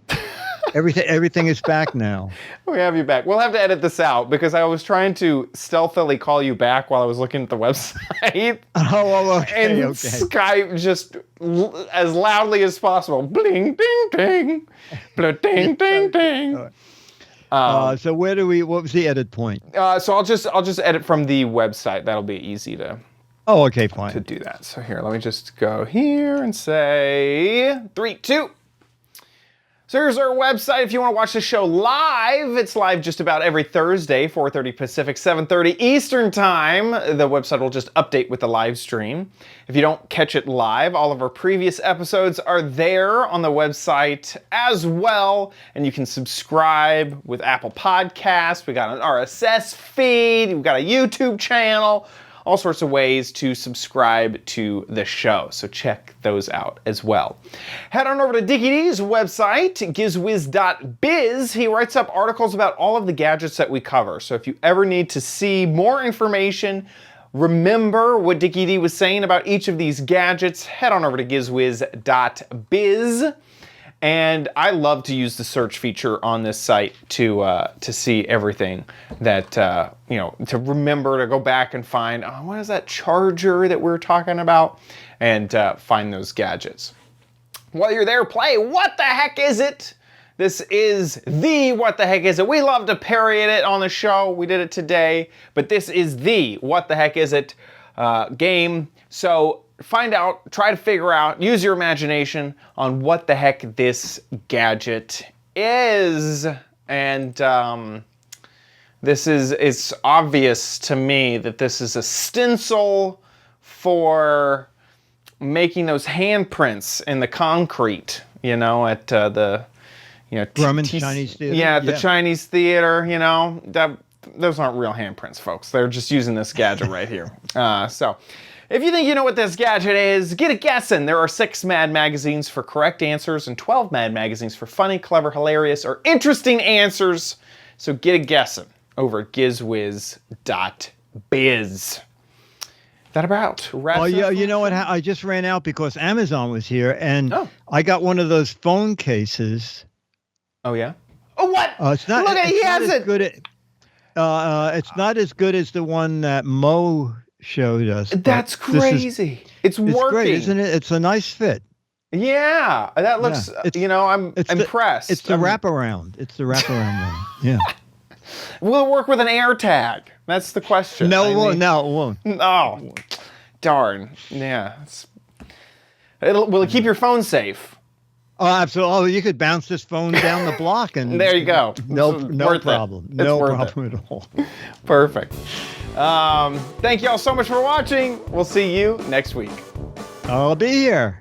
Everything is back now. We have you back. We'll have to edit this out because I was trying to stealthily call you back while I was looking at the website. Oh, okay. And Skype just as loudly as possible. Bling, ding, ding. Bling, ding, ding, ding. So what was the edit point? So I'll just edit from the website. That'll be easy to... Oh, okay, fine. To do that. So here, let me just go here and say 3, 2. So here's our website. If you want to watch the show live, it's live just about every Thursday, 4:30 Pacific, 7:30 Eastern Time. The website will just update with the live stream. If you don't catch it live, all of our previous episodes are there on the website as well. And you can subscribe with Apple Podcasts. We got an RSS feed. We've got a YouTube channel. All sorts of ways to subscribe to the show, so check those out as well. Head on over to Dickie D's website, gizwiz.biz. He writes up articles about all of the gadgets that we cover. So if you ever need to see more information, remember what Dickie D was saying about each of these gadgets, head on over to gizwiz.biz. And I love to use the search feature on this site to see everything that, to remember to go back and find, what is that charger that we were talking about? And find those gadgets. While you're there, play What the Heck Is It? This is the What the Heck Is It? We love to parody it on the show. We did it today. But this is the What the Heck Is It game. So find out, try to figure out, use your imagination on what the heck this gadget is. And It's obvious to me that this is a stencil for making those handprints in the concrete, you know, at the, you know, Grumman's Chinese Theater? Yeah, at the Chinese Theater, you know, those aren't real handprints, folks. They're just using this gadget right here. So, if you think you know what this gadget is, get it guessing. There are 6 Mad magazines for correct answers and 12 Mad magazines for funny, clever, hilarious, or interesting answers. So get it guessing over at gizwiz.biz. That about wraps Oh, yeah, up you know what? I just ran out because Amazon was here, and Oh. I got one of those phone cases. Oh, yeah? Oh, what? It's not. Look at it's he not has as it. Good it's not as good as the one that Mo showed us. but That's this is- crazy. It's working. It's great, isn't it? It's a nice fit. Yeah, that looks, Yeah. you know, I'm It's impressed. It's the wraparound. It's the wraparound one. Yeah. Will it work with an air tag? That's the question. No, I it won't. mean- No, it won't. Oh, darn. Yeah. Will it keep your phone safe? Oh, absolutely. Oh, you could bounce this phone down the block, and There you go. No, It's no worth it. problem. It's No worth problem at all. Perfect. Thank you all so much for watching. We'll see you next week. I'll be here.